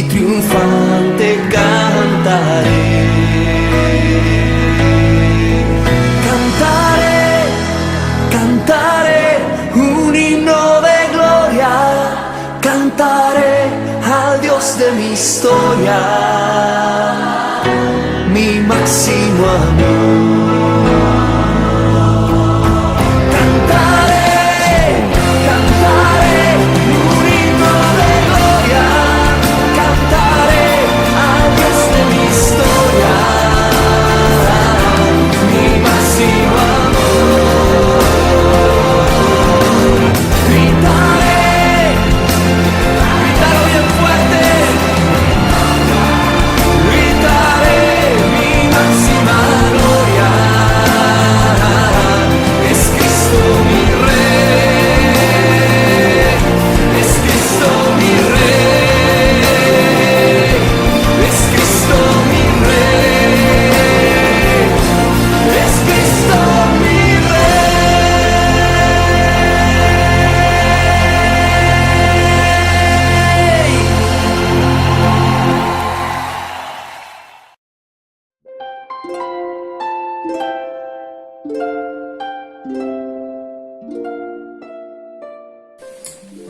triunfante cantaré. Cantaré, cantaré un himno de gloria, cantaré al Dios de mi historia, mi máximo amor.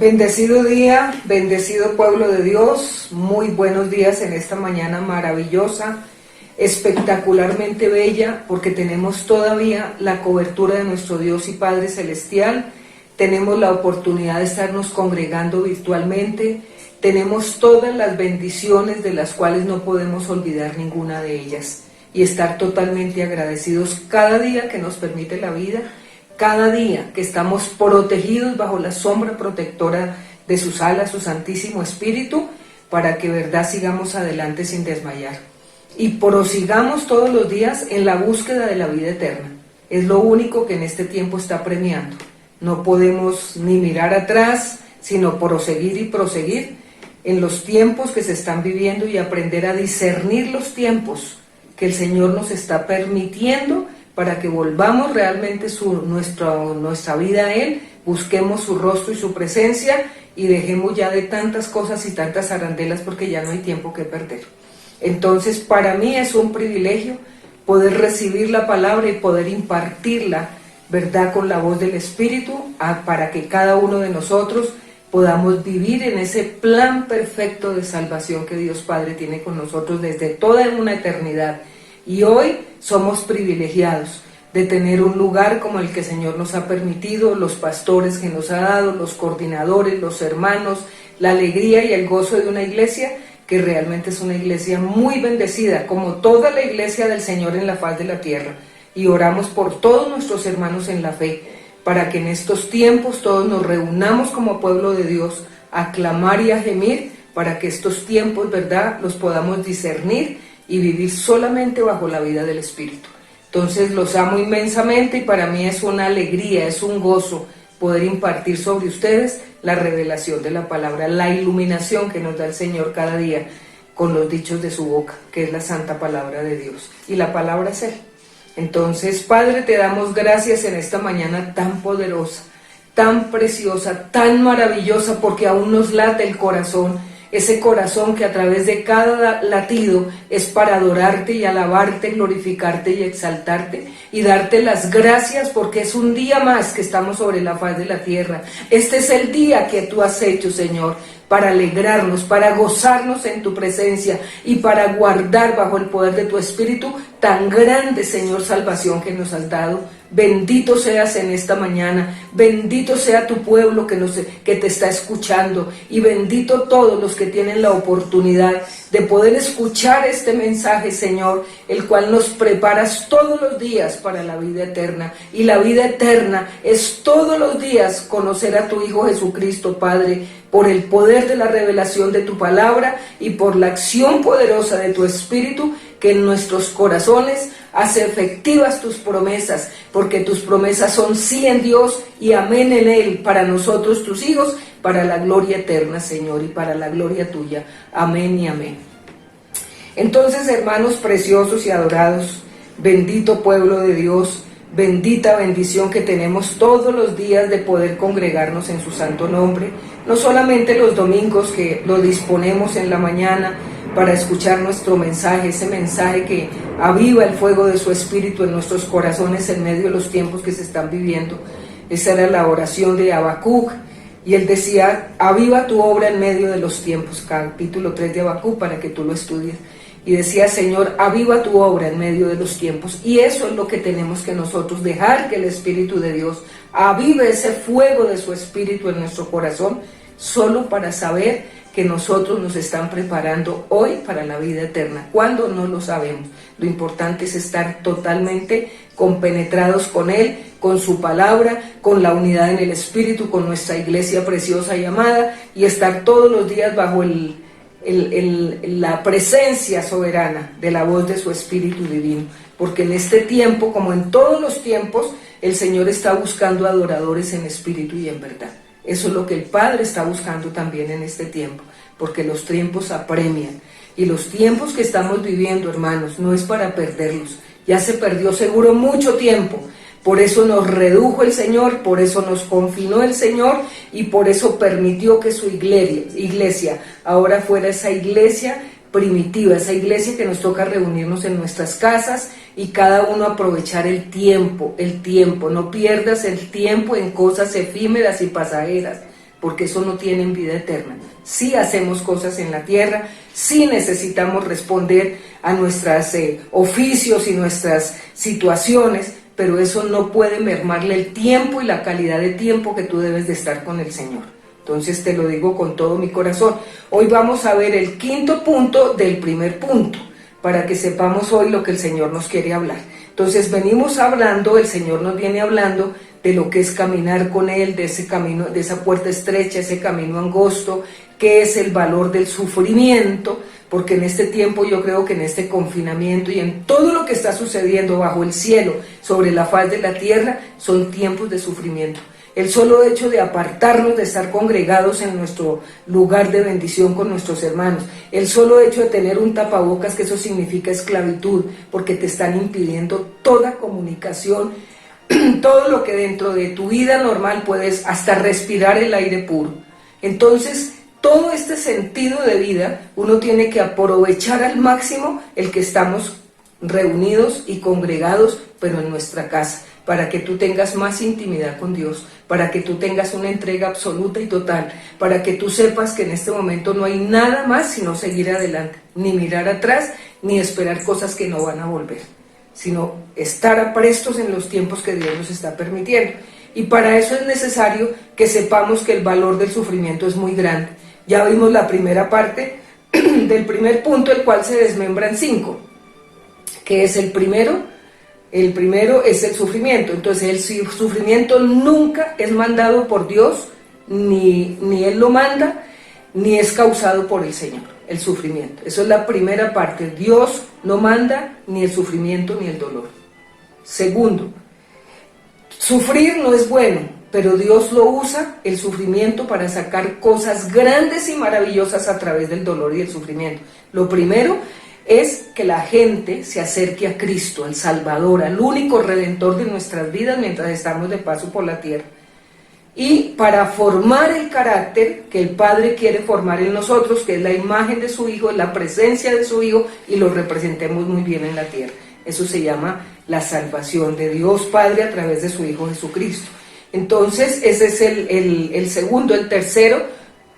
Bendecido día, bendecido pueblo de Dios, muy buenos días en esta mañana maravillosa, espectacularmente bella, porque tenemos todavía la cobertura de nuestro Dios y Padre Celestial, tenemos la oportunidad de estarnos congregando virtualmente, tenemos todas las bendiciones de las cuales no podemos olvidar ninguna de ellas, y estar totalmente agradecidos cada día que nos permite la vida, cada día que estamos protegidos bajo la sombra protectora de sus alas, su Santísimo Espíritu, para que verdad sigamos adelante sin desmayar. Y prosigamos todos los días en la búsqueda de la vida eterna. Es lo único que en este tiempo está premiando. No podemos ni mirar atrás, sino proseguir y proseguir en los tiempos que se están viviendo y aprender a discernir los tiempos que el Señor nos está permitiendo para que volvamos realmente nuestra vida a Él, busquemos su rostro y su presencia y dejemos ya de tantas cosas y tantas arandelas porque ya no hay tiempo que perder. Entonces, para mí es un privilegio poder recibir la palabra y poder impartirla, ¿verdad?, con la voz del Espíritu, para que cada uno de nosotros podamos vivir en ese plan perfecto de salvación que Dios Padre tiene con nosotros desde toda una eternidad. Y hoy somos privilegiados de tener un lugar como el que el Señor nos ha permitido, los pastores que nos ha dado, los coordinadores, los hermanos, la alegría y el gozo de una iglesia que realmente es una iglesia muy bendecida, como toda la iglesia del Señor en la faz de la tierra. Y oramos por todos nuestros hermanos en la fe, para que en estos tiempos todos nos reunamos como pueblo de Dios a clamar y a gemir, para que estos tiempos, ¿verdad?, los podamos discernir y vivir solamente bajo la vida del Espíritu. Entonces los amo inmensamente y para mí es una alegría, es un gozo poder impartir sobre ustedes la revelación de la palabra, la iluminación que nos da el Señor cada día con los dichos de su boca, que es la santa palabra de Dios. Y la palabra es Él. Entonces, Padre, te damos gracias en esta mañana tan poderosa, tan preciosa, tan maravillosa, porque aún nos late el corazón, ese corazón que a través de cada latido es para adorarte y alabarte, glorificarte y exaltarte y darte las gracias porque es un día más que estamos sobre la faz de la tierra. Este es el día que tú has hecho, Señor, para alegrarnos, para gozarnos en tu presencia y para guardar bajo el poder de tu Espíritu tan grande, Señor, salvación que nos has dado. Bendito seas en esta mañana, bendito sea tu pueblo que te está escuchando y bendito todos los que tienen la oportunidad de poder escuchar este mensaje, Señor, el cual nos preparas todos los días para la vida eterna. Y la vida eterna es todos los días conocer a tu Hijo Jesucristo, Padre, por el poder de la revelación de tu palabra y por la acción poderosa de tu Espíritu, que en nuestros corazones hace efectivas tus promesas, porque tus promesas son sí en Dios y amén en Él, para nosotros tus hijos, para la gloria eterna, Señor, y para la gloria tuya. Amén y amén. Entonces, hermanos preciosos y adorados, bendito pueblo de Dios, bendita bendición que tenemos todos los días de poder congregarnos en su santo nombre, no solamente los domingos que lo disponemos en la mañana para escuchar nuestro mensaje, ese mensaje que aviva el fuego de su espíritu en nuestros corazones en medio de los tiempos que se están viviendo. Esa era la oración de Habacuc, y él decía: aviva tu obra en medio de los tiempos, capítulo 3 de Habacuc, para que tú lo estudies. Y decía: Señor, aviva tu obra en medio de los tiempos. Y eso es lo que tenemos que nosotros dejar, que el Espíritu de Dios avive ese fuego de su Espíritu en nuestro corazón, solo para saber que nosotros nos están preparando hoy para la vida eterna. ¿Cuándo? No lo sabemos. Lo importante es estar totalmente compenetrados con Él, con su palabra, con la unidad en el Espíritu, con nuestra iglesia preciosa y amada, y estar todos los días bajo la presencia soberana de la voz de su Espíritu Divino, porque en este tiempo, como en todos los tiempos, el Señor está buscando adoradores en espíritu y en verdad. Eso es lo que el Padre está buscando también en este tiempo, porque los tiempos apremian, y los tiempos que estamos viviendo, hermanos, no es para perderlos. Ya se perdió seguro mucho tiempo. Por eso nos redujo el Señor, por eso nos confinó el Señor, y por eso permitió que su iglesia ahora fuera esa iglesia primitiva, esa iglesia que nos toca reunirnos en nuestras casas y cada uno aprovechar el tiempo. No pierdas el tiempo en cosas efímeras y pasajeras, porque eso no tiene vida eterna. Sí hacemos cosas en la tierra, sí necesitamos responder a nuestros oficios y nuestras situaciones, pero eso no puede mermarle el tiempo y la calidad de tiempo que tú debes de estar con el Señor. Entonces te lo digo con todo mi corazón. Hoy vamos a ver el quinto punto del primer punto, para que sepamos hoy lo que el Señor nos quiere hablar. Entonces venimos hablando, el Señor nos viene hablando de lo que es caminar con Él, de ese camino, de esa puerta estrecha, ese camino angosto, qué es el valor del sufrimiento, porque en este tiempo, yo creo que en este confinamiento y en todo lo que está sucediendo bajo el cielo, sobre la faz de la tierra, son tiempos de sufrimiento. El solo hecho de apartarnos, de estar congregados en nuestro lugar de bendición con nuestros hermanos, el solo hecho de tener un tapabocas, que eso significa esclavitud, porque te están impidiendo toda comunicación, todo lo que dentro de tu vida normal puedes, hasta respirar el aire puro. Entonces, todo este sentido de vida, uno tiene que aprovechar al máximo el que estamos reunidos y congregados, pero en nuestra casa, para que tú tengas más intimidad con Dios, para que tú tengas una entrega absoluta y total, para que tú sepas que en este momento no hay nada más sino seguir adelante, ni mirar atrás, ni esperar cosas que no van a volver, sino estar aprestos en los tiempos que Dios nos está permitiendo. Y para eso es necesario que sepamos que el valor del sufrimiento es muy grande. Ya vimos la primera parte del primer punto, el cual se desmembra en 5, que es el primero es el sufrimiento. Entonces el sufrimiento nunca es mandado por Dios, ni Él lo manda, ni es causado por el Señor, el sufrimiento. Eso es la primera parte. Dios no manda ni el sufrimiento ni el dolor. Segundo, sufrir no es bueno, pero Dios lo usa, el sufrimiento, para sacar cosas grandes y maravillosas a través del dolor y el sufrimiento. Lo primero es que la gente se acerque a Cristo, al Salvador, al único Redentor de nuestras vidas mientras estamos de paso por la tierra. Y para formar el carácter que el Padre quiere formar en nosotros, que es la imagen de su Hijo, la presencia de su Hijo, y lo representemos muy bien en la tierra. Eso se llama la salvación de Dios Padre a través de su Hijo Jesucristo. Entonces ese es el segundo. El tercero,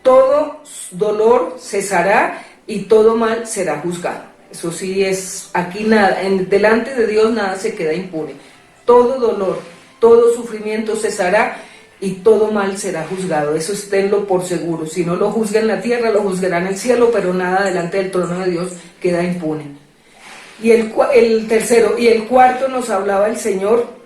todo dolor cesará y todo mal será juzgado. Eso sí es, aquí nada, delante de Dios nada se queda impune. Todo dolor, todo sufrimiento cesará y todo mal será juzgado. Eso tenlo por seguro. Si no lo juzga en la tierra, lo juzgará en el cielo, pero nada delante del trono de Dios queda impune. Y el tercero y el cuarto nos hablaba el Señor,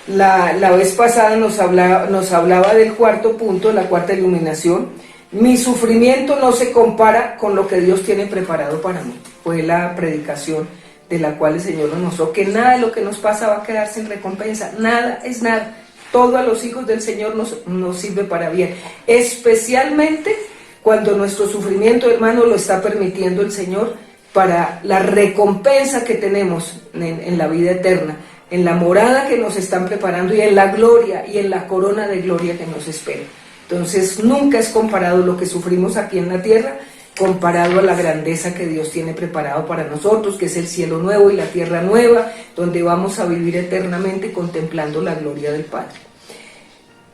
la vez pasada nos hablaba del cuarto punto, la cuarta iluminación. Mi sufrimiento no se compara con lo que Dios tiene preparado para mí. Fue la predicación de la cual el Señor nos mostró que nada de lo que nos pasa va a quedar sin recompensa. Nada es nada. Todo a los hijos del Señor nos sirve para bien. Especialmente cuando nuestro sufrimiento, hermano, lo está permitiendo el Señor para la recompensa que tenemos en la vida eterna. en la morada que nos están preparando y en la gloria y en la corona de gloria que nos espera. Entonces nunca es comparado lo que sufrimos aquí en la tierra comparado a la grandeza que Dios tiene preparado para nosotros, que es el cielo nuevo y la tierra nueva, donde vamos a vivir eternamente contemplando la gloria del Padre.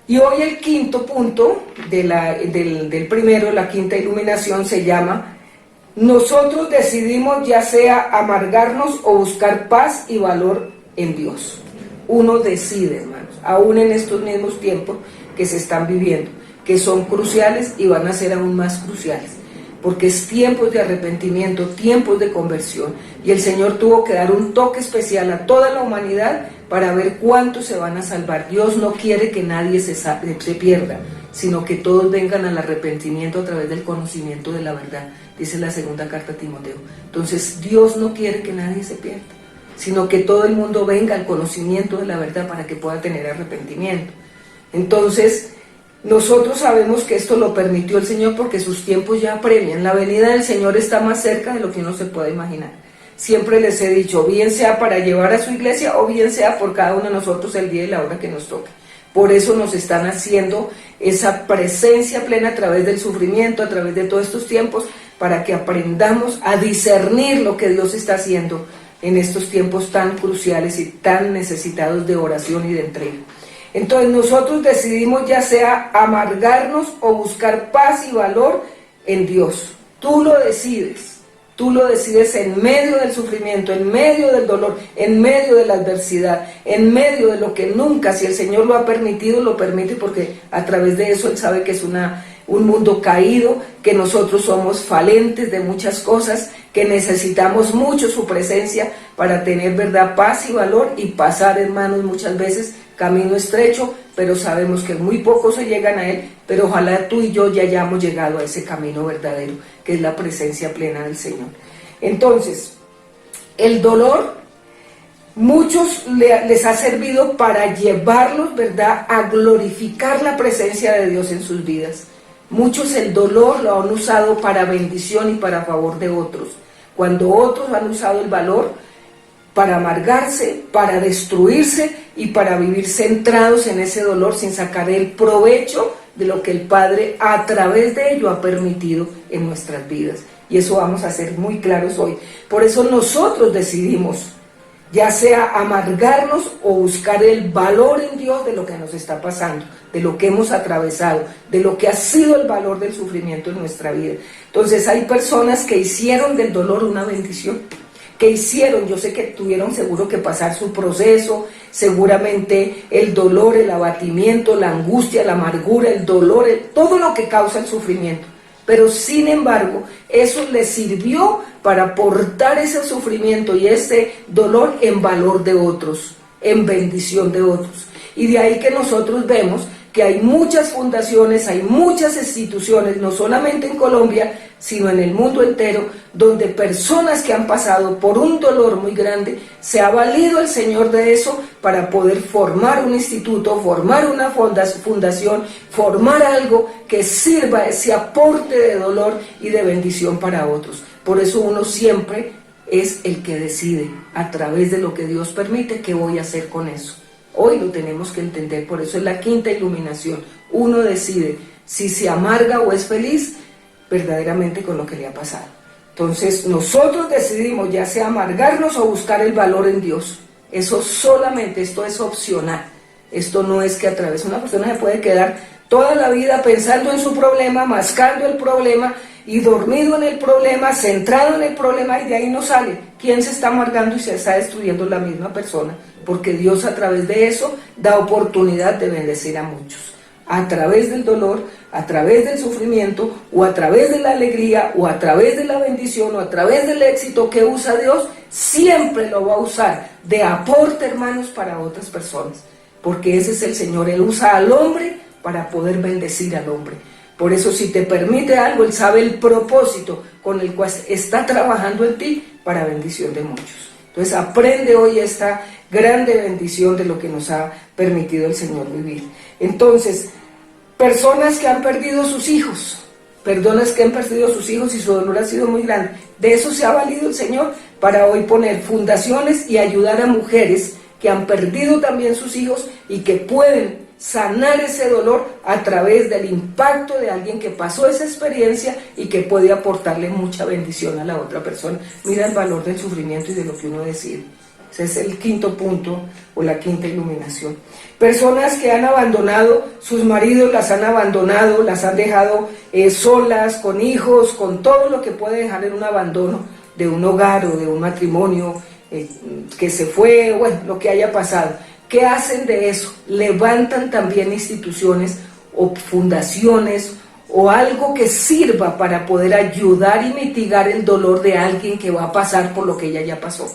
Y hoy el quinto punto del primero, la quinta iluminación, se llama: nosotros decidimos ya sea amargarnos o buscar paz y valor en Dios. Uno decide, hermanos, aún en estos mismos tiempos que se están viviendo, que son cruciales y van a ser aún más cruciales, porque es tiempos de arrepentimiento, tiempos de conversión, y el Señor tuvo que dar un toque especial a toda la humanidad para ver cuántos se van a salvar. Dios no quiere que nadie se pierda, sino que todos vengan al arrepentimiento a través del conocimiento de la verdad, dice la segunda carta a Timoteo. Entonces Dios no quiere que nadie se pierda, sino que todo el mundo venga al conocimiento de la verdad para que pueda tener arrepentimiento. Entonces nosotros sabemos que esto lo permitió el Señor porque sus tiempos ya apremian. La venida del Señor está más cerca de lo que uno se puede imaginar. Siempre les he dicho, bien sea para llevar a su iglesia o bien sea por cada uno de nosotros el día y la hora que nos toque. Por eso nos están haciendo esa presencia plena a través del sufrimiento, a través de todos estos tiempos, para que aprendamos a discernir lo que Dios está haciendo en estos tiempos tan cruciales y tan necesitados de oración y de entrega. Entonces nosotros decidimos ya sea amargarnos o buscar paz y valor en Dios. Tú lo decides en medio del sufrimiento, en medio del dolor, en medio de la adversidad, en medio de lo que nunca, si el Señor lo ha permitido, lo permite porque a través de eso Él sabe que es un mundo caído, que nosotros somos falentes de muchas cosas, que necesitamos mucho su presencia para tener, verdad, paz y valor y pasar, hermanos, muchas veces camino estrecho, pero sabemos que muy pocos se llegan a Él, pero ojalá tú y yo ya hayamos llegado a ese camino verdadero, que es la presencia plena del Señor. Entonces, el dolor, muchos les ha servido para llevarlos, ¿verdad?, a glorificar la presencia de Dios en sus vidas. Muchos el dolor lo han usado para bendición y para favor de otros, cuando otros han usado el valor para amargarse, para destruirse y para vivir centrados en ese dolor sin sacar el provecho de lo que el Padre a través de ello ha permitido en nuestras vidas. Y eso vamos a ser muy claros hoy. Por eso nosotros decidimos ya sea amargarnos o buscar el valor en Dios de lo que nos está pasando, de lo que hemos atravesado, de lo que ha sido el valor del sufrimiento en nuestra vida. Entonces hay personas que hicieron del dolor una bendición, yo sé que tuvieron seguro que pasar su proceso, seguramente el dolor, el abatimiento, la angustia, la amargura, el dolor, todo lo que causa el sufrimiento. Pero sin embargo, eso les sirvió para aportar ese sufrimiento y ese dolor en valor de otros, en bendición de otros. Y de ahí que nosotros vemos que hay muchas fundaciones, hay muchas instituciones, no solamente en Colombia, sino en el mundo entero, donde personas que han pasado por un dolor muy grande, se ha valido el Señor de eso para poder formar un instituto, formar una fundación, formar algo que sirva ese aporte de dolor y de bendición para otros. Por eso uno siempre es el que decide, a través de lo que Dios permite, qué voy a hacer con eso. Hoy lo tenemos que entender, por eso es la quinta iluminación. Uno decide si se amarga o es feliz verdaderamente con lo que le ha pasado. Entonces nosotros decidimos ya sea amargarnos o buscar el valor en Dios. Eso solamente, esto es opcional. Esto no es que a través de una persona se puede quedar toda la vida pensando en su problema, mascando el problema y dormido en el problema, centrado en el problema y de ahí no sale. ¿Quién se está amargando y se está destruyendo? La misma persona, porque Dios a través de eso da oportunidad de bendecir a muchos. A través del dolor, a través del sufrimiento, o a través de la alegría, o a través de la bendición, o a través del éxito que usa Dios, siempre lo va a usar de aporte, hermanos, para otras personas. Porque ese es el Señor, Él usa al hombre para poder bendecir al hombre. Por eso si te permite algo, Él sabe el propósito con el cual está trabajando en ti para bendición de muchos. Entonces aprende hoy esta grande bendición de lo que nos ha permitido el Señor vivir. Entonces, personas que han perdido sus hijos, y su dolor ha sido muy grande, de eso se ha valido el Señor para hoy poner fundaciones y ayudar a mujeres que han perdido también sus hijos y que pueden sanar ese dolor a través del impacto de alguien que pasó esa experiencia y que puede aportarle mucha bendición a la otra persona. Mira el valor del sufrimiento y de lo que uno decide. Ese es el quinto punto o la quinta iluminación. Personas que han abandonado, sus maridos las han abandonado, las han dejado solas, con hijos, con todo lo que puede dejar en un abandono de un hogar o de un matrimonio que se fue, bueno, lo que haya pasado. ¿Qué hacen de eso? Levantan también instituciones o fundaciones o algo que sirva para poder ayudar y mitigar el dolor de alguien que va a pasar por lo que ella ya pasó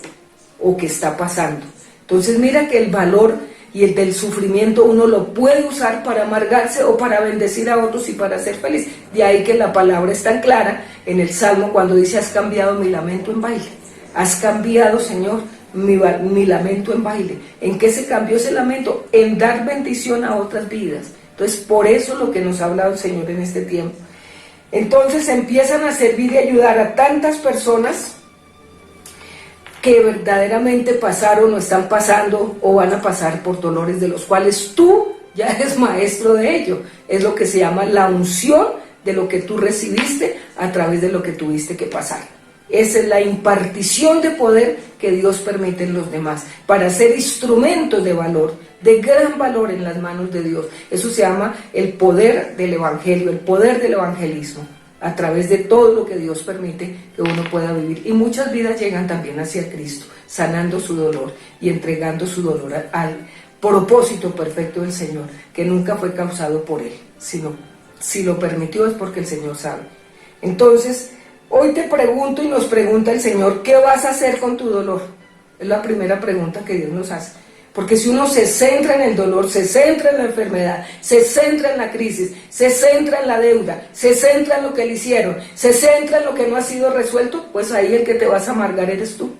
o que está pasando. Entonces mira que el valor y el del sufrimiento uno lo puede usar para amargarse o para bendecir a otros y para ser feliz. De ahí que la palabra es tan clara en el Salmo cuando dice: has cambiado mi lamento en baile. Has cambiado, Señor, mi lamento en baile. ¿En qué se cambió ese lamento? En dar bendición a otras vidas. Entonces por eso lo que nos ha hablado el Señor en este tiempo. Entonces empiezan a servir y ayudar a tantas personas que verdaderamente pasaron o están pasando o van a pasar por dolores de los cuales tú ya eres maestro de ello. Es lo que se llama la unción de lo que tú recibiste a través de lo que tuviste que pasar. Esa es la impartición de poder que Dios permite en los demás para ser instrumentos de valor, de gran valor en las manos de Dios. Eso se llama el poder del evangelio, el poder del evangelismo, a través de todo lo que Dios permite que uno pueda vivir. Y muchas vidas llegan también hacia Cristo, sanando su dolor y entregando su dolor al propósito perfecto del Señor, que nunca fue causado por Él, sino si lo permitió es porque el Señor sabe. Entonces, hoy te pregunto y nos pregunta el Señor: ¿qué vas a hacer con tu dolor? Es la primera pregunta que Dios nos hace. Porque si uno se centra en el dolor, se centra en la enfermedad, se centra en la crisis, se centra en la deuda, se centra en lo que le hicieron, se centra en lo que no ha sido resuelto, pues ahí el que te vas a amargar eres tú.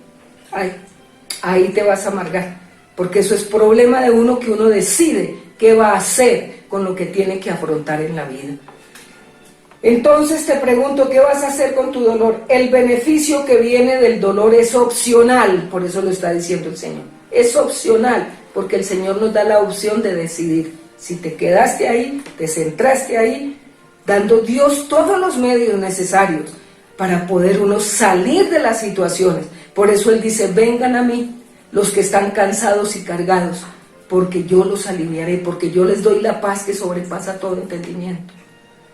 Ahí te vas a amargar. Porque eso es problema de uno, que uno decide qué va a hacer con lo que tiene que afrontar en la vida. Entonces te pregunto: ¿qué vas a hacer con tu dolor? El beneficio que viene del dolor es opcional, por eso lo está diciendo el Señor. Es opcional, porque el Señor nos da la opción de decidir. Si te quedaste ahí, te centraste ahí, dando Dios todos los medios necesarios para poder uno salir de las situaciones. Por eso Él dice: vengan a mí los que están cansados y cargados, porque yo los aliviaré, porque yo les doy la paz que sobrepasa todo entendimiento.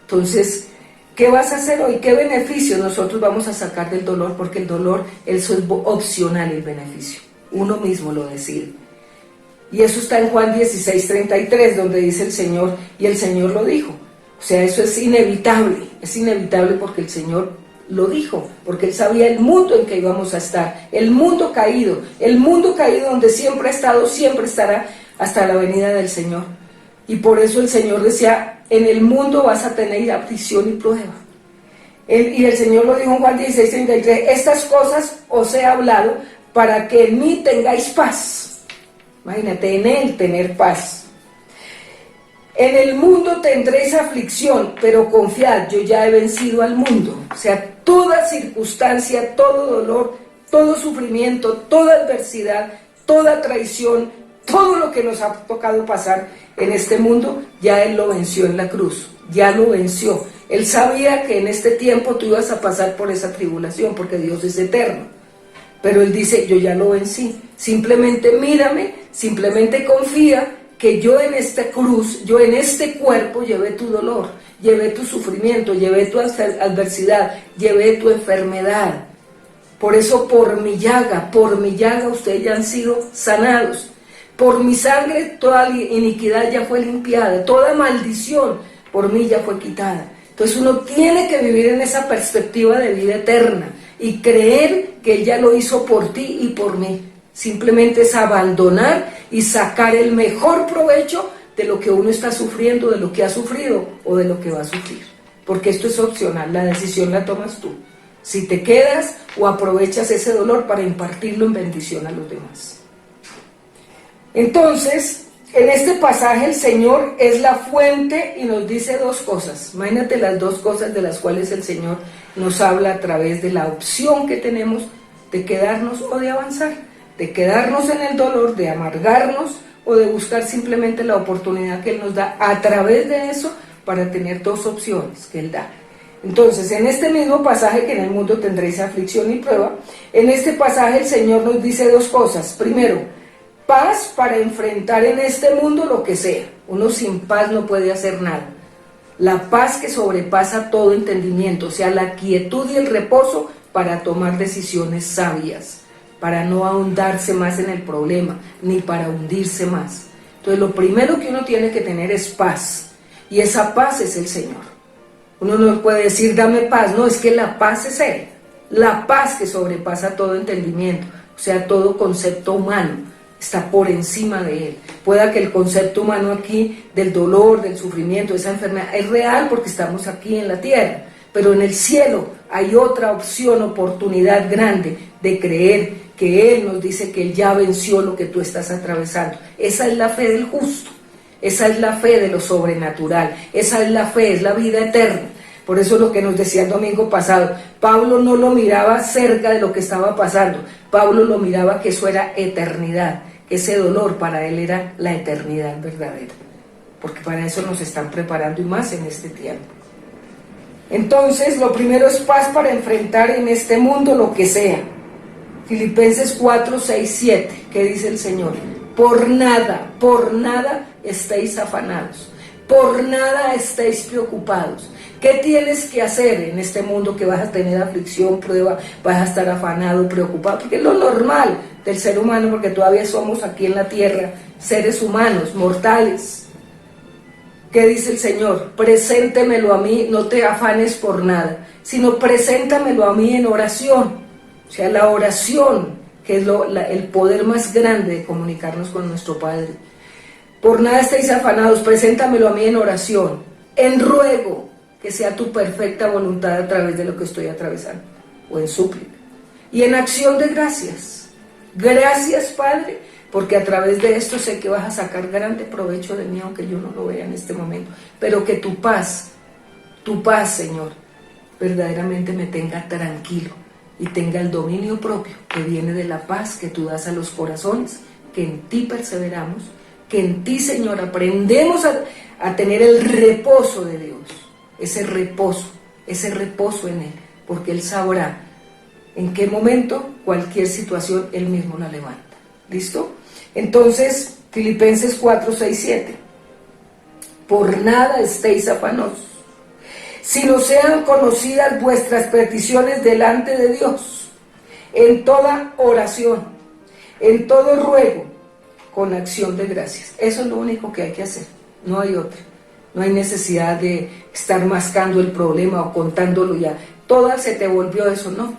Entonces, ¿qué vas a hacer hoy? ¿Qué beneficio nosotros vamos a sacar del dolor? Porque el dolor, eso es opcional, el beneficio. Uno mismo lo decide. Y eso está en Juan 16:33, donde dice el Señor, y el Señor lo dijo. O sea, eso es inevitable porque el Señor lo dijo, porque Él sabía el mundo en que íbamos a estar, el mundo caído donde siempre ha estado, siempre estará hasta la venida del Señor. Y por eso el Señor decía: en el mundo vas a tener aflicción y prueba. Y el Señor lo dijo en Juan 16:33, estas cosas os he hablado para que en mí tengáis paz. Imagínate, en Él tener paz. En el mundo tendréis aflicción, pero confiad, yo ya he vencido al mundo. O sea, toda circunstancia, todo dolor, todo sufrimiento, toda adversidad, toda traición, todo lo que nos ha tocado pasar en este mundo, ya Él lo venció en la cruz, ya lo venció. Él sabía que en este tiempo tú ibas a pasar por esa tribulación, porque Dios es eterno. Pero Él dice: yo ya lo vencí, simplemente mírame, simplemente confía que yo en esta cruz, yo en este cuerpo llevé tu dolor, llevé tu sufrimiento, llevé tu adversidad, llevé tu enfermedad. Por eso por mi llaga ustedes ya han sido sanados. Por mi sangre toda iniquidad ya fue limpiada, toda maldición por mí ya fue quitada. Entonces uno tiene que vivir en esa perspectiva de vida eterna y creer que Él ya lo hizo por ti y por mí. Simplemente es abandonar y sacar el mejor provecho de lo que uno está sufriendo, de lo que ha sufrido o de lo que va a sufrir. Porque esto es opcional, la decisión la tomas tú. Si te quedas o aprovechas ese dolor para impartirlo en bendición a los demás. Entonces, en este pasaje el Señor es la fuente y nos dice dos cosas. Imagínate las dos cosas de las cuales el Señor nos habla a través de la opción que tenemos de quedarnos o de avanzar. de quedarnos en el dolor, de amargarnos o de buscar simplemente la oportunidad que Él nos da a través de eso para tener dos opciones que Él da. Entonces, en este mismo pasaje, que en el mundo tendréis aflicción y prueba, en este pasaje el Señor nos dice dos cosas. Primero, paz para enfrentar en este mundo lo que sea. Uno sin paz no puede hacer nada. La paz que sobrepasa todo entendimiento, o sea, la quietud y el reposo para tomar decisiones sabias, para no ahondarse más en el problema, ni para hundirse más. Entonces, lo primero que uno tiene que tener es paz, y esa paz es el Señor. Uno no puede decir, dame paz, no, es que la paz es Él, la paz que sobrepasa todo entendimiento, o sea, todo concepto humano, está por encima de Él. Pueda que el concepto humano aquí, del dolor, del sufrimiento, de esa enfermedad, es real porque estamos aquí en la tierra, pero en el cielo hay otra opción, oportunidad grande de creer que Él nos dice que Él ya venció lo que tú estás atravesando. Esa es la fe del justo. Esa es la fe de lo sobrenatural, esa es la fe, es la vida eterna. Por eso lo que nos decía el domingo pasado, Pablo no lo miraba cerca de lo que estaba pasando, Pablo lo miraba que eso era eternidad, que ese dolor para él era la eternidad verdadera, porque para eso nos están preparando y más en este tiempo. Entonces, lo primero es paz para enfrentar en este mundo lo que sea. Filipenses 4, 6, 7, ¿qué dice el Señor? Por nada estéis afanados, por nada estéis preocupados. ¿Qué tienes que hacer en este mundo que vas a tener aflicción, prueba, vas a estar afanado, preocupado? Porque es lo normal del ser humano, porque todavía somos aquí en la tierra seres humanos, mortales. ¿Qué dice el Señor? Preséntemelo a mí, no te afanes por nada, sino preséntamelo a mí en oración. O sea, la oración, que es el poder más grande de comunicarnos con nuestro Padre. Por nada estéis afanados, preséntamelo a mí en oración, en ruego, que sea tu perfecta voluntad a través de lo que estoy atravesando, o en súplica, y en acción de gracias. Gracias, Padre, porque a través de esto sé que vas a sacar grande provecho de mí, aunque yo no lo vea en este momento, pero que tu paz, Señor, verdaderamente me tenga tranquilo, y tenga el dominio propio que viene de la paz que tú das a los corazones, que en ti perseveramos, que en ti, Señor, aprendemos a tener el reposo de Dios, ese reposo en Él, porque Él sabrá en qué momento, cualquier situación, Él mismo la levanta. ¿Listo? Entonces, Filipenses 4, 6, 7, por nada estéis afanosos, sino sean conocidas vuestras peticiones delante de Dios, en toda oración, en todo ruego, con acción de gracias. Eso es lo único que hay que hacer, no hay otra. No hay necesidad de estar mascando el problema o contándolo ya. Toda se te volvió eso, no.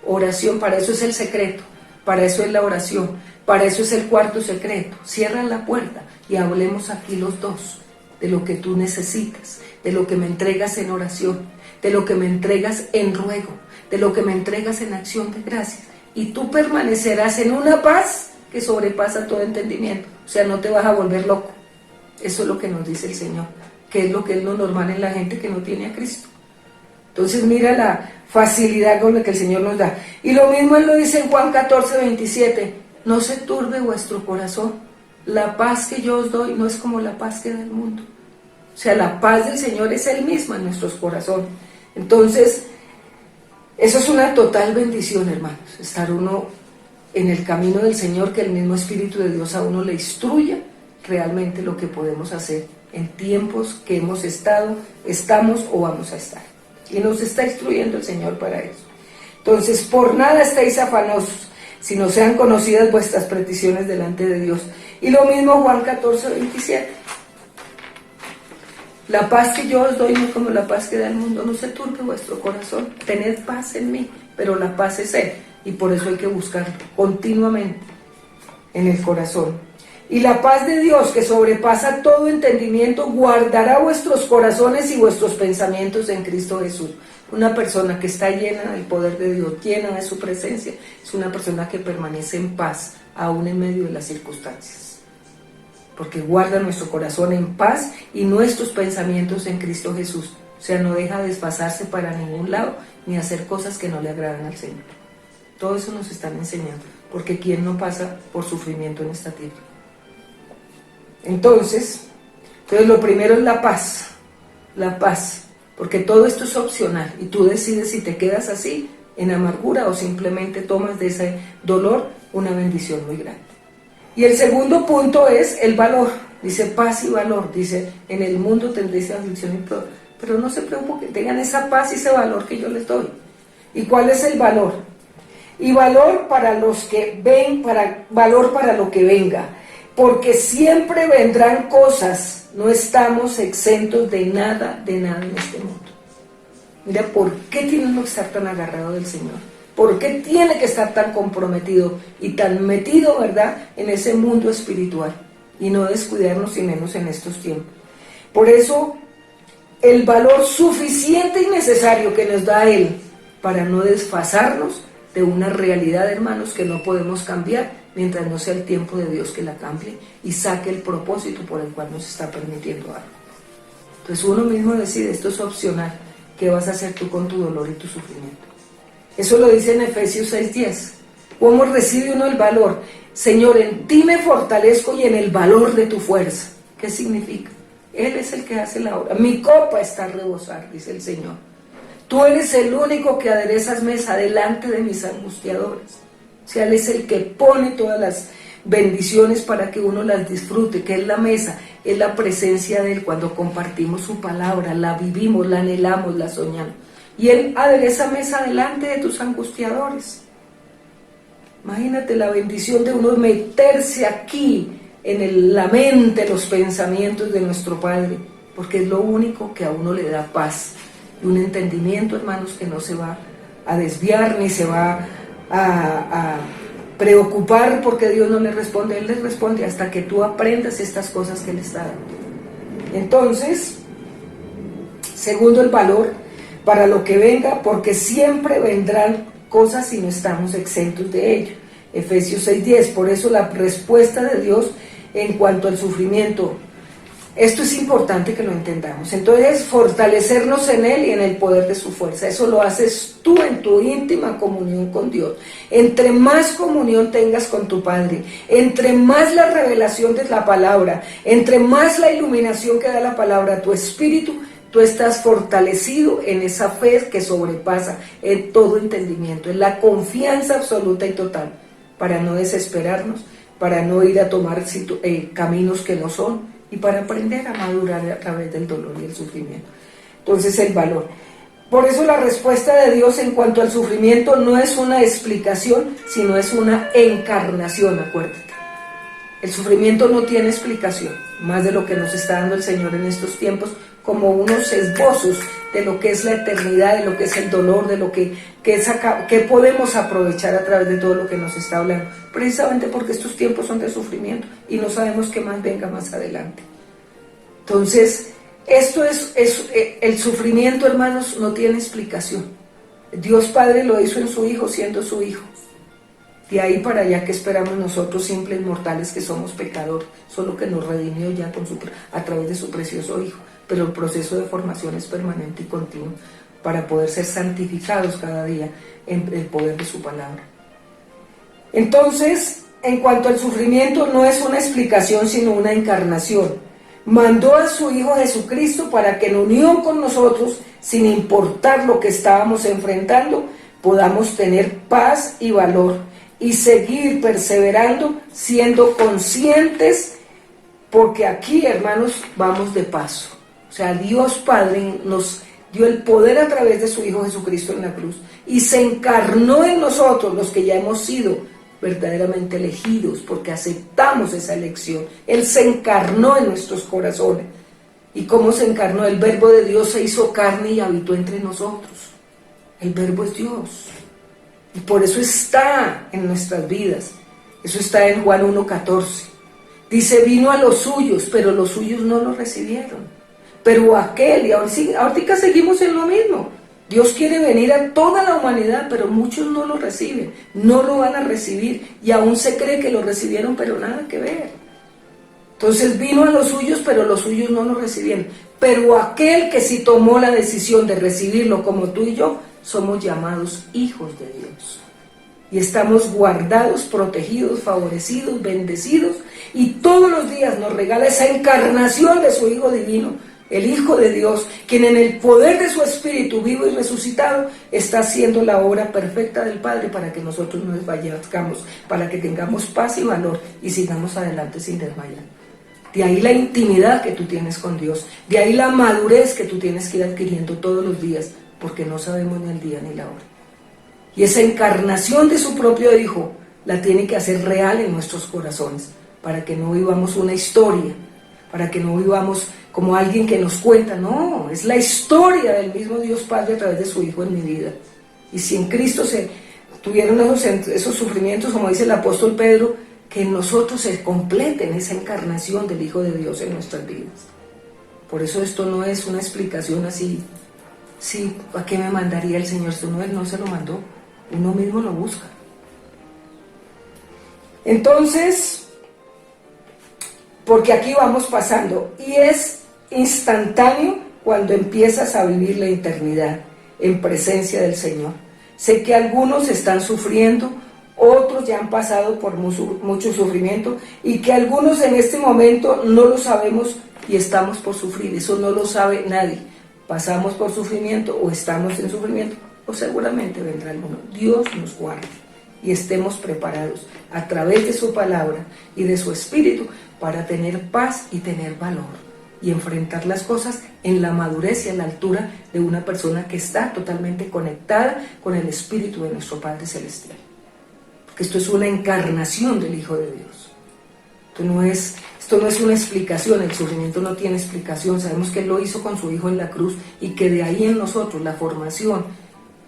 Oración, para eso es el secreto, para eso es la oración, para eso es el cuarto secreto. Cierra la puerta y hablemos aquí los dos de lo que tú necesitas, de lo que me entregas en oración, de lo que me entregas en ruego, de lo que me entregas en acción de gracias. Y tú permanecerás en una paz que sobrepasa todo entendimiento. O sea, no te vas a volver loco. Eso es lo que nos dice el Señor, que es lo que es lo normal en la gente que no tiene a Cristo. Entonces mira la facilidad con la que el Señor nos da. Y lo mismo Él lo dice en Juan 14, 27. No se turbe vuestro corazón. La paz que yo os doy no es como la paz que da el mundo. O sea, la paz del Señor es Él mismo en nuestros corazones. Entonces, eso es una total bendición, hermanos. Estar uno en el camino del Señor, que el mismo Espíritu de Dios a uno le instruya realmente lo que podemos hacer en tiempos que hemos estado, estamos o vamos a estar. Y nos está instruyendo el Señor para eso. Entonces, por nada estéis afanosos, sino sean conocidas vuestras peticiones delante de Dios. Y lo mismo Juan 14, 27. La paz que yo os doy no es como la paz que da el mundo. No se turbe vuestro corazón. Tened paz en mí, pero la paz es Él. Y por eso hay que buscarlo continuamente en el corazón. Y la paz de Dios, que sobrepasa todo entendimiento, guardará vuestros corazones y vuestros pensamientos en Cristo Jesús. Una persona que está llena del poder de Dios, llena de su presencia, es una persona que permanece en paz, aún en medio de las circunstancias. Porque guarda nuestro corazón en paz y nuestros pensamientos en Cristo Jesús. O sea, no deja desfasarse para ningún lado, ni hacer cosas que no le agradan al Señor. Todo eso nos están enseñando. porque ¿quién no pasa por sufrimiento en esta tierra? Entonces lo primero es la paz, porque todo esto es opcional y tú decides si te quedas así, en amargura, o simplemente tomas de ese dolor una bendición muy grande. Y el segundo punto es el valor, dice paz y valor, dice en el mundo tendréis aflicción, pero no se preocupen, tengan esa paz y ese valor que yo les doy. ¿Y cuál es el valor? Y valor para los que ven, valor para lo que venga, porque siempre vendrán cosas, no estamos exentos de nada en este mundo. Mira, ¿por qué tiene uno que estar tan agarrado del Señor? ¿Por qué tiene que estar tan comprometido y tan metido, verdad, en ese mundo espiritual? Y no descuidarnos, y menos en estos tiempos. Por eso, el valor suficiente y necesario que nos da Él para no desfasarnos de una realidad, hermanos, que no podemos cambiar mientras no sea el tiempo de Dios que la cambie y saque el propósito por el cual nos está permitiendo algo. Entonces uno mismo decide, esto es opcional, ¿qué vas a hacer tú con tu dolor y tu sufrimiento? Eso lo dice en Efesios 6:10. ¿Cómo recibe uno el valor? Señor, en ti me fortalezco y en el valor de tu fuerza. ¿Qué significa? Él es el que hace la obra. Mi copa está a rebosar, dice el Señor. Tú eres el único que aderezas mesa delante de mis angustiadores. O sea, Él es el que pone todas las bendiciones para que uno las disfrute, que es la mesa, es la presencia de Él cuando compartimos su palabra, la vivimos, la anhelamos, la soñamos. Y Él adereza mesa delante de tus angustiadores. Imagínate la bendición de uno meterse aquí en la mente, los pensamientos de nuestro Padre, porque es lo único que a uno le da paz y un entendimiento, hermanos, que no se va a desviar ni se va a preocupar porque Dios no le responde. Él le responde hasta que tú aprendas estas cosas que Él está dando. Entonces, segundo, el valor para lo que venga, porque siempre vendrán cosas y no estamos exentos de ello. Efesios 6:10. Por eso la respuesta de Dios en cuanto al sufrimiento, esto es importante que lo entendamos. Entonces, fortalecernos en Él y en el poder de su fuerza. Eso lo haces tú en tu íntima comunión con Dios. Entre más comunión tengas con tu Padre, entre más la revelación de la palabra, entre más la iluminación que da la palabra a tu espíritu, tú estás fortalecido en esa fe que sobrepasa en todo entendimiento, en la confianza absoluta y total, para no desesperarnos, para no ir a tomar caminos que no son, y para aprender a madurar a través del dolor y el sufrimiento. Entonces, el valor. Por eso la respuesta de Dios en cuanto al sufrimiento no es una explicación, sino es una encarnación, acuérdate. El sufrimiento no tiene explicación, más de lo que nos está dando el Señor en estos tiempos, como unos esbozos de lo que es la eternidad, de lo que es el dolor, de lo que podemos aprovechar a través de todo lo que nos está hablando, precisamente porque estos tiempos son de sufrimiento y no sabemos qué más venga más adelante. Entonces, esto es el sufrimiento, hermanos, no tiene explicación. Dios Padre lo hizo en su Hijo, siendo su Hijo. De ahí para allá, que esperamos nosotros, simples mortales que somos pecadores, solo que nos redimió ya a través de su precioso Hijo. Pero el proceso de formación es permanente y continuo para poder ser santificados cada día en el poder de su palabra. Entonces, en cuanto al sufrimiento, no es una explicación, sino una encarnación. Mandó a su Hijo Jesucristo para que en unión con nosotros, sin importar lo que estábamos enfrentando, podamos tener paz y valor y seguir perseverando, siendo conscientes, porque aquí, hermanos, vamos de paso. O sea, Dios Padre nos dio el poder a través de su Hijo Jesucristo en la cruz y se encarnó en nosotros, los que ya hemos sido verdaderamente elegidos, porque aceptamos esa elección. Él se encarnó en nuestros corazones. ¿Y cómo se encarnó? El Verbo de Dios se hizo carne y habitó entre nosotros. El Verbo es Dios. Y por eso está en nuestras vidas. Eso está en Juan 1:14. Dice, vino a los suyos, pero los suyos no lo recibieron. Pero aquel, y ahorita seguimos en lo mismo. Dios quiere venir a toda la humanidad, pero muchos no lo reciben, no lo van a recibir, y aún se cree que lo recibieron, pero nada que ver. Entonces vino a los suyos, pero los suyos no lo recibieron. Pero aquel que sí tomó la decisión de recibirlo, como tú y yo, somos llamados hijos de Dios. y estamos guardados, protegidos, favorecidos, bendecidos, y todos los días nos regala esa encarnación de su Hijo Divino, el Hijo de Dios, quien en el poder de su Espíritu vivo y resucitado está haciendo la obra perfecta del Padre para que nosotros no desfallezcamos, para que tengamos paz y valor y sigamos adelante sin desmayar. De ahí la intimidad que tú tienes con Dios, de ahí la madurez que tú tienes que ir adquiriendo todos los días, porque no sabemos ni el día ni la hora. Y esa encarnación de su propio Hijo la tiene que hacer real en nuestros corazones, para que no vivamos una historia, para que no vivamos como alguien que nos cuenta. No, es la historia del mismo Dios Padre a través de su Hijo en mi vida. Y si en Cristo se tuvieron esos sufrimientos, como dice el apóstol Pedro, que en nosotros se completen esa encarnación del Hijo de Dios en nuestras vidas. Por eso esto no es una explicación así, sí, ¿a qué me mandaría el Señor? Esto no, Él no se lo mandó, uno mismo lo busca. Entonces, porque aquí vamos pasando, y es instantáneo cuando empiezas a vivir la eternidad en presencia del Señor. Sé que algunos están sufriendo, otros ya han pasado por mucho sufrimiento, y que algunos en este momento no lo sabemos y estamos por sufrir. Eso no lo sabe nadie. Pasamos por sufrimiento o estamos en sufrimiento, o seguramente vendrá alguno. Dios nos guarde y estemos preparados a través de su palabra y de su Espíritu para tener paz y tener valor y enfrentar las cosas en la madurez y a la altura de una persona que está totalmente conectada con el Espíritu de nuestro Padre Celestial. Porque esto es una encarnación del Hijo de Dios. Esto no es una explicación, el sufrimiento no tiene explicación. Sabemos que Él lo hizo con su Hijo en la cruz y que de ahí en nosotros la formación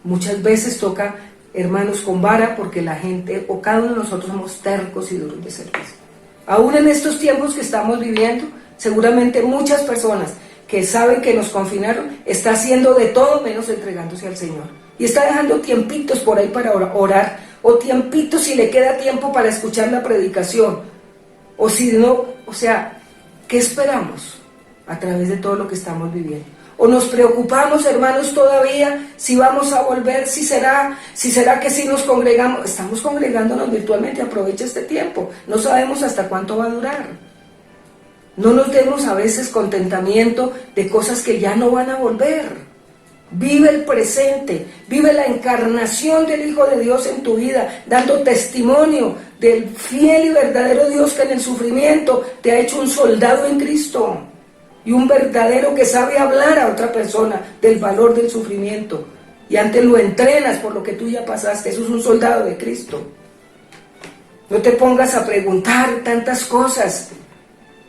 muchas veces toca, hermanos, con vara, porque la gente o cada uno de nosotros somos tercos y duros de servicio. Aún en estos tiempos que estamos viviendo, seguramente muchas personas que saben que nos confinaron está haciendo de todo menos entregándose al Señor, y está dejando tiempitos por ahí para orar, o tiempitos si le queda tiempo para escuchar la predicación, o si no, o sea, ¿qué esperamos a través de todo lo que estamos viviendo? O nos preocupamos, hermanos, todavía si vamos a volver, si será que si nos congregamos. Estamos congregándonos virtualmente, aprovecha este tiempo, no sabemos hasta cuánto va a durar. No nos demos a veces contentamiento de cosas que ya no van a volver. Vive el presente, vive la encarnación del Hijo de Dios en tu vida, dando testimonio del fiel y verdadero Dios que en el sufrimiento te ha hecho un soldado en Cristo, y un verdadero que sabe hablar a otra persona del valor del sufrimiento, y antes lo entrenas por lo que tú ya pasaste. Eso es un soldado de Cristo. No te pongas a preguntar tantas cosas,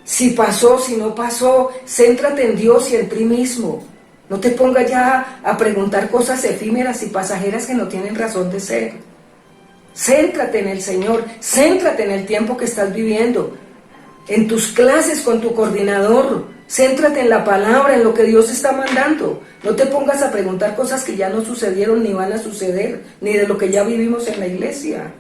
si pasó, si no pasó. Céntrate en Dios y en ti mismo. No te pongas ya a preguntar cosas efímeras y pasajeras que no tienen razón de ser. Céntrate en el Señor, céntrate en el tiempo que estás viviendo, en tus clases con tu coordinador. Céntrate en la palabra, en lo que Dios está mandando. No te pongas a preguntar cosas que ya no sucedieron ni van a suceder, ni de lo que ya vivimos en la iglesia.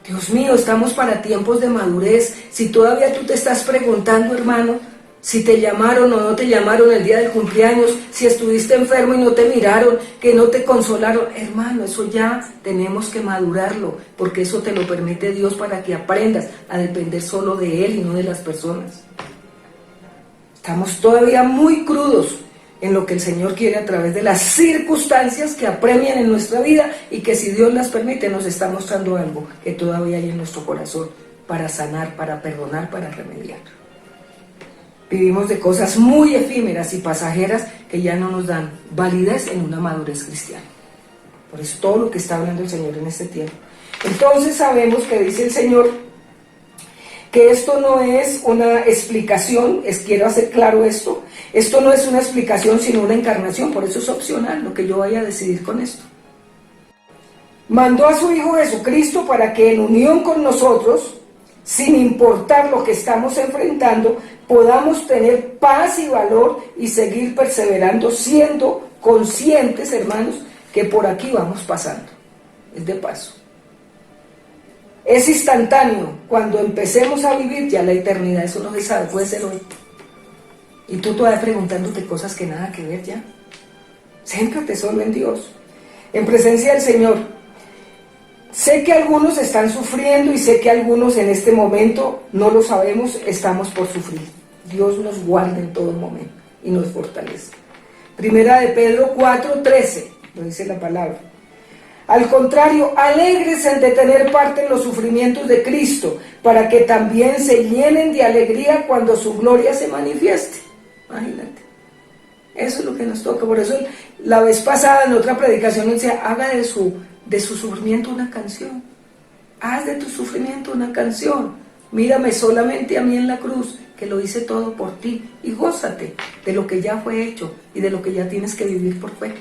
Dios mío, estamos para tiempos de madurez. Si todavía tú te estás preguntando, hermano, si te llamaron o no te llamaron el día del cumpleaños, si estuviste enfermo y no te miraron, que no te consolaron, hermano, eso ya tenemos que madurarlo, porque eso te lo permite Dios para que aprendas a depender solo de Él y no de las personas. Estamos todavía muy crudos en lo que el Señor quiere a través de las circunstancias que apremian en nuestra vida, y que si Dios las permite nos está mostrando algo que todavía hay en nuestro corazón para sanar, para perdonar, para remediar. Vivimos de cosas muy efímeras y pasajeras que ya no nos dan validez en una madurez cristiana. Por eso todo lo que está hablando el Señor en este tiempo. Entonces sabemos que dice el Señor que esto no es una explicación, quiero hacer claro esto no es una explicación sino una encarnación, por eso es opcional lo que yo vaya a decidir con esto. Mandó a su Hijo Jesucristo para que en unión con nosotros, sin importar lo que estamos enfrentando, podamos tener paz y valor y seguir perseverando, siendo conscientes, hermanos, que por aquí vamos pasando, es de paso. Es instantáneo, cuando empecemos a vivir ya la eternidad, eso no se sabe, puede ser hoy. Y tú todavía preguntándote cosas que nada que ver ya. Céntrate solo en Dios, en presencia del Señor. Sé que algunos están sufriendo y sé que algunos en este momento, no lo sabemos, estamos por sufrir. Dios nos guarda en todo momento y nos fortalece. Primera de Pedro 4:13, lo dice la palabra. Al contrario, alégresen de tener parte en los sufrimientos de Cristo, para que también se llenen de alegría cuando su gloria se manifieste. Imagínate. Eso es lo que nos toca. Por eso la vez pasada en otra predicación decía, haga de su sufrimiento una canción. Haz de tu sufrimiento una canción. Mírame solamente a mí en la cruz, que lo hice todo por ti, y gózate de lo que ya fue hecho y de lo que ya tienes que vivir por fe.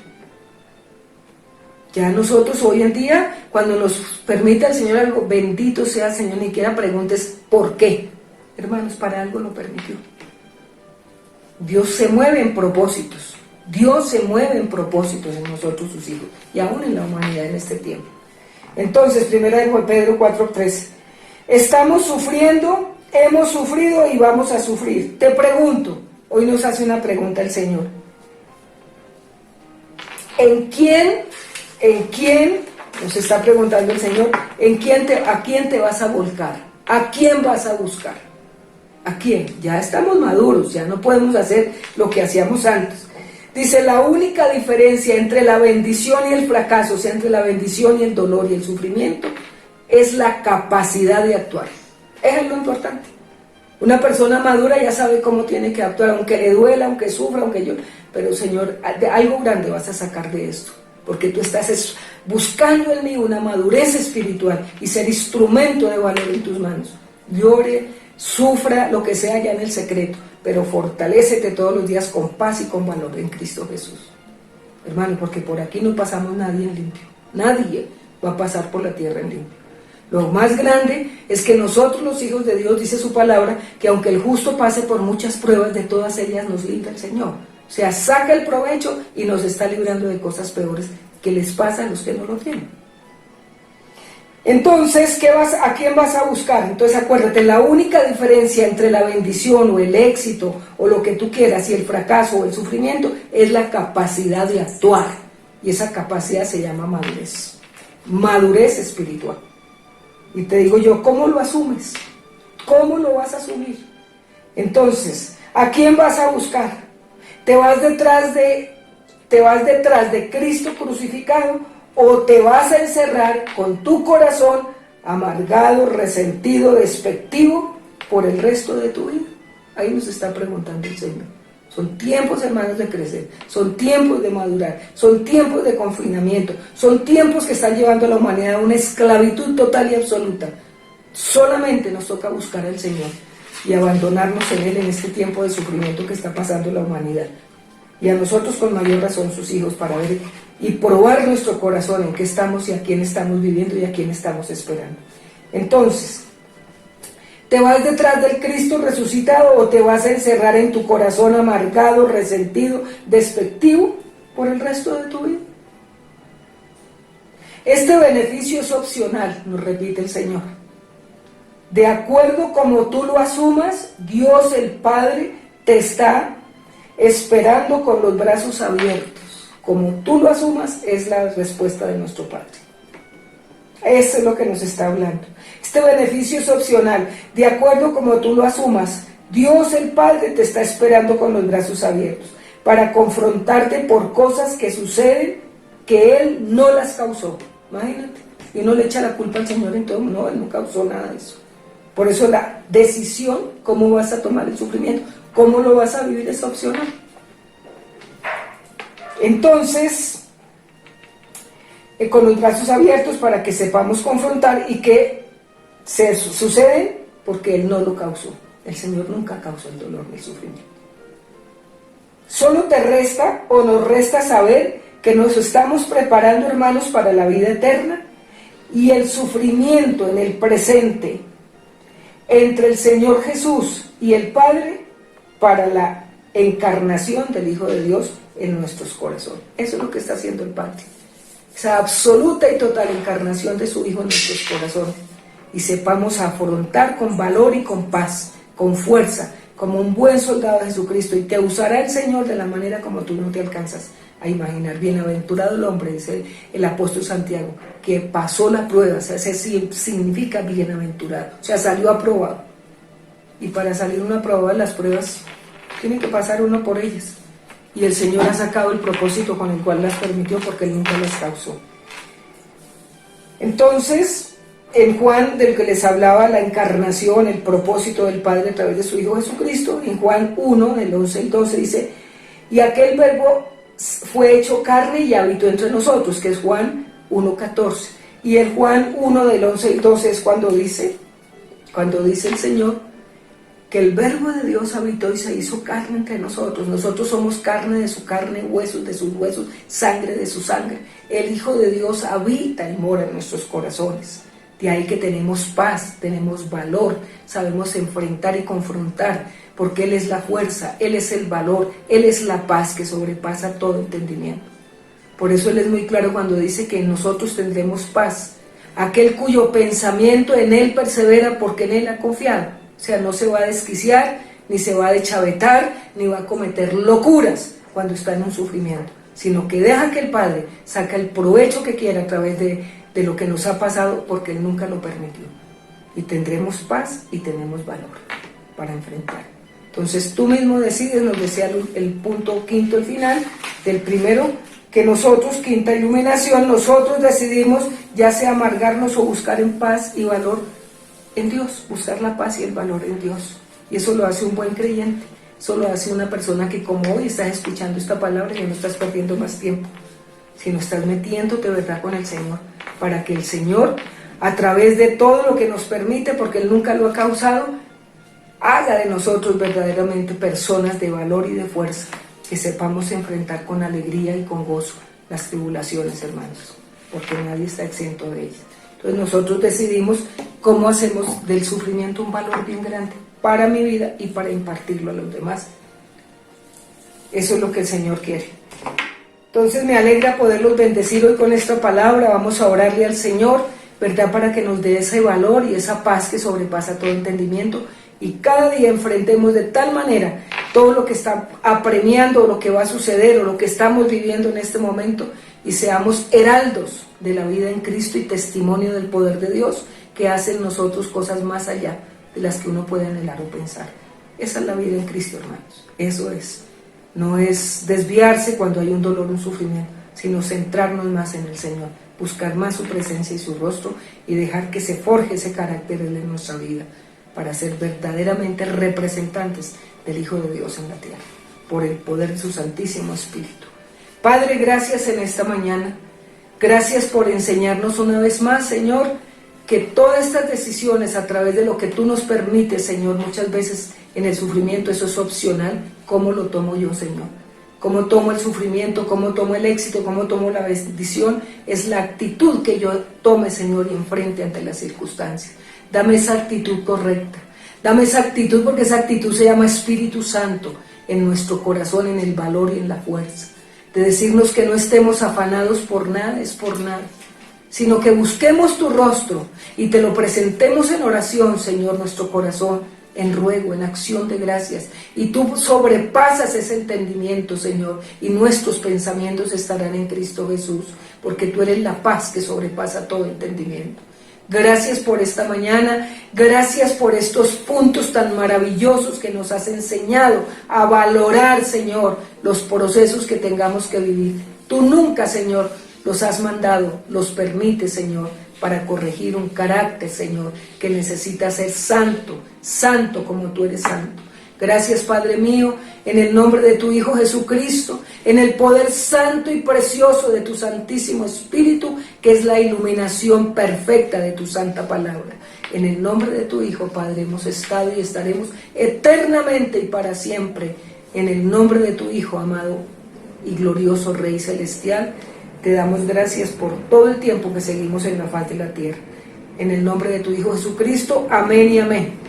Ya nosotros hoy en día, cuando nos permite el Señor algo, bendito sea el Señor, ni siquiera preguntes por qué. Hermanos, para algo lo permitió. Dios se mueve en propósitos. Dios se mueve en propósitos en nosotros, sus hijos, y aún en la humanidad en este tiempo. Entonces, primera de Pedro 4:13. Estamos sufriendo, hemos sufrido y vamos a sufrir. Te pregunto, hoy nos hace una pregunta el Señor. ¿En quién, nos está preguntando el Señor, a quién te vas a volcar? ¿A quién vas a buscar? ¿A quién? Ya estamos maduros, ya no podemos hacer lo que hacíamos antes. Dice, la única diferencia entre la bendición y el fracaso, o sea, entre la bendición y el dolor y el sufrimiento, es la capacidad de actuar. Eso es lo importante. Una persona madura ya sabe cómo tiene que actuar, aunque le duela, aunque sufra, aunque llore. Pero Señor, algo grande vas a sacar de esto, porque tú estás buscando en mí una madurez espiritual y ser instrumento de valor en tus manos. Llore, sufra, lo que sea ya en el secreto, pero fortalécete todos los días con paz y con valor en Cristo Jesús. Hermano, porque por aquí no pasamos nadie en limpio. Nadie va a pasar por la tierra en limpio. Lo más grande es que nosotros, los hijos de Dios, dice su palabra, que aunque el justo pase por muchas pruebas, de todas ellas nos libra el Señor. O sea, saca el provecho y nos está librando de cosas peores que les pasa a los que no lo tienen. Entonces, ¿a quién vas a buscar? Entonces acuérdate, la única diferencia entre la bendición o el éxito o lo que tú quieras y el fracaso o el sufrimiento es la capacidad de actuar. Y esa capacidad se llama madurez. Madurez espiritual. Y te digo yo, ¿cómo lo asumes? ¿Cómo lo vas a asumir? Entonces, ¿a quién vas a buscar? ¿Te vas detrás de Cristo crucificado o te vas a encerrar con tu corazón amargado, resentido, despectivo por el resto de tu vida? Ahí nos está preguntando el Señor. Son tiempos, hermanos, de crecer, son tiempos de madurar, son tiempos de confinamiento, son tiempos que están llevando a la humanidad a una esclavitud total y absoluta. Solamente nos toca buscar al Señor y abandonarnos en Él en este tiempo de sufrimiento que está pasando la humanidad. Y a nosotros con mayor razón, sus hijos, para ver y probar nuestro corazón en qué estamos y a quién estamos viviendo y a quién estamos esperando. Entonces, ¿te vas detrás del Cristo resucitado o te vas a encerrar en tu corazón amargado, resentido, despectivo por el resto de tu vida? Este beneficio es opcional, nos repite el Señor. De acuerdo como tú lo asumas, Dios el Padre te está esperando con los brazos abiertos. Como tú lo asumas, es la respuesta de nuestro Padre. Eso es lo que nos está hablando. Este beneficio es opcional. De acuerdo como tú lo asumas, Dios el Padre te está esperando con los brazos abiertos para confrontarte por cosas que suceden que Él no las causó. Imagínate. Y uno le echa la culpa al Señor en todo. No, Él no causó nada de eso. Por eso la decisión, cómo vas a tomar el sufrimiento, cómo lo vas a vivir, es opcional. Entonces, con los brazos abiertos para que sepamos confrontar y que sucede porque Él no lo causó. El Señor nunca causó el dolor ni el sufrimiento. Solo te resta o nos resta saber que nos estamos preparando, hermanos, para la vida eterna y el sufrimiento en el presente entre el Señor Jesús y el Padre para la encarnación del Hijo de Dios en nuestros corazones. Eso es lo que está haciendo el Padre. Esa absoluta y total encarnación de su Hijo en nuestros corazones. Y sepamos afrontar con valor y con paz, con fuerza, como un buen soldado de Jesucristo, y te usará el Señor de la manera como tú no te alcanzas a imaginar. Bienaventurado el hombre, dice el apóstol Santiago, que pasó la prueba. O sea, ese significa bienaventurado, o sea, salió aprobado. Y para salir uno aprobado de las pruebas, tiene que pasar uno por ellas. Y el Señor ha sacado el propósito con el cual las permitió, porque Él nunca las causó. Entonces, en Juan, del que les hablaba, la encarnación, el propósito del Padre a través de su Hijo Jesucristo, en Juan 1, del 11 al 12, dice: y aquel verbo fue hecho carne y habitó entre nosotros, que es Juan 1:14. Y el Juan 1, del 11 al 12 es cuando dice el Señor que el verbo de Dios habitó y se hizo carne entre nosotros. Nosotros somos carne de su carne, huesos de sus huesos, sangre de su sangre. El Hijo de Dios habita y mora en nuestros corazones. De ahí que tenemos paz, tenemos valor, sabemos enfrentar y confrontar, porque Él es la fuerza, Él es el valor, Él es la paz que sobrepasa todo entendimiento. Por eso Él es muy claro cuando dice que en nosotros tendremos paz. Aquel cuyo pensamiento en Él persevera, porque en Él ha confiado. O sea, no se va a desquiciar, ni se va a deschavetar, ni va a cometer locuras cuando está en un sufrimiento, sino que deja que el Padre saque el provecho que quiera a través de lo que nos ha pasado, porque Él nunca lo permitió. Y tendremos paz y tenemos valor para enfrentar. Entonces tú mismo decides, nos decía el punto quinto, el final del primero, que nosotros, quinta iluminación, nosotros decidimos ya sea amargarnos o buscar en paz y valor en Dios, buscar la paz y el valor en Dios. Y eso lo hace un buen creyente, eso lo hace una persona que, como hoy estás escuchando esta palabra, ya no estás perdiendo más tiempo, sino estás metiéndote, ¿verdad?, con el Señor, para que el Señor, a través de todo lo que nos permite, porque Él nunca lo ha causado, haga de nosotros verdaderamente personas de valor y de fuerza, que sepamos enfrentar con alegría y con gozo las tribulaciones, hermanos, porque nadie está exento de ellas. Entonces nosotros decidimos cómo hacemos del sufrimiento un valor bien grande para mi vida y para impartirlo a los demás. Eso es lo que el Señor quiere. Entonces me alegra poderlos bendecir hoy con esta palabra. Vamos a orarle al Señor, ¿verdad?, para que nos dé ese valor y esa paz que sobrepasa todo entendimiento, y cada día enfrentemos de tal manera todo lo que está apremiando, o lo que va a suceder, o lo que estamos viviendo en este momento, y seamos heraldos de la vida en Cristo y testimonio del poder de Dios, que hace en nosotros cosas más allá de las que uno puede anhelar o pensar. Esa es la vida en Cristo, hermanos. Eso es. No es desviarse cuando hay un dolor, un sufrimiento, sino centrarnos más en el Señor, buscar más su presencia y su rostro, y dejar que se forje ese carácter en nuestra vida, para ser verdaderamente representantes del Hijo de Dios en la tierra, por el poder de su Santísimo Espíritu. Padre, gracias en esta mañana. Gracias por enseñarnos una vez más, Señor, que todas estas decisiones a través de lo que tú nos permites, Señor, muchas veces en el sufrimiento eso es opcional. ¿Cómo lo tomo yo, Señor? ¿Cómo tomo el sufrimiento? ¿Cómo tomo el éxito? ¿Cómo tomo la bendición? Es la actitud que yo tome, Señor, y enfrente ante las circunstancias. Dame esa actitud correcta. Dame esa actitud, porque esa actitud se llama Espíritu Santo en nuestro corazón, en el valor y en la fuerza. De decirnos que no estemos afanados por nada, es por nada, sino que busquemos tu rostro y te lo presentemos en oración, Señor, nuestro corazón, en ruego, en acción de gracias. Y tú sobrepasas ese entendimiento, Señor, y nuestros pensamientos estarán en Cristo Jesús, porque tú eres la paz que sobrepasa todo entendimiento. Gracias por esta mañana, gracias por estos puntos tan maravillosos que nos has enseñado a valorar, Señor, los procesos que tengamos que vivir. Tú nunca, Señor, los has mandado, los permites, Señor, para corregir un carácter, Señor, que necesita ser santo, santo como tú eres santo. Gracias, Padre mío, en el nombre de tu Hijo Jesucristo, en el poder santo y precioso de tu Santísimo Espíritu, que es la iluminación perfecta de tu santa palabra. En el nombre de tu Hijo, Padre, hemos estado y estaremos eternamente y para siempre. En el nombre de tu Hijo, amado y glorioso Rey Celestial, te damos gracias por todo el tiempo que seguimos en la faz de la tierra. En el nombre de tu Hijo Jesucristo, amén y amén.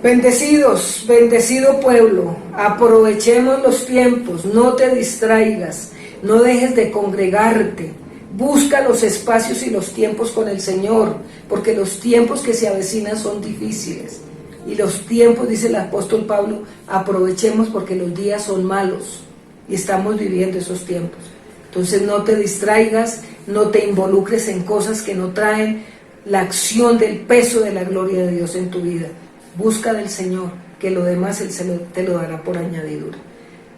Bendecidos, bendecido pueblo, aprovechemos los tiempos, no te distraigas, no dejes de congregarte, busca los espacios y los tiempos con el Señor, porque los tiempos que se avecinan son difíciles. Y los tiempos, dice el apóstol Pablo, aprovechemos porque los días son malos y estamos viviendo esos tiempos. Entonces no te distraigas, no te involucres en cosas que no traen la acción del peso de la gloria de Dios en tu vida. Busca del Señor, que lo demás Él te lo dará por añadidura.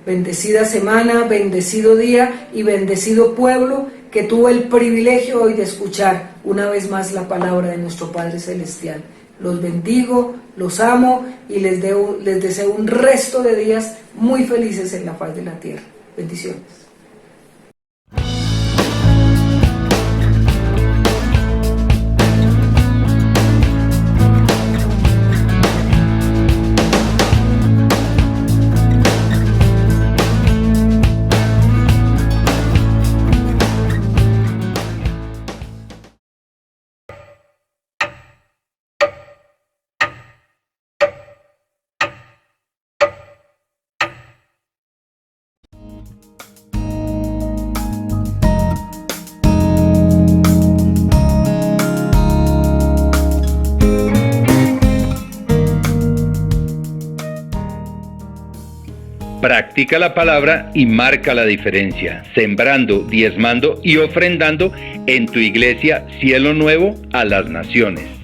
Bendecida semana, bendecido día y bendecido pueblo que tuvo el privilegio hoy de escuchar una vez más la palabra de nuestro Padre Celestial. Los bendigo, los amo y les deseo un resto de días muy felices en la faz de la tierra. Bendiciones. Practica la palabra y marca la diferencia, sembrando, diezmando y ofrendando en tu iglesia Cielo Nuevo a las Naciones.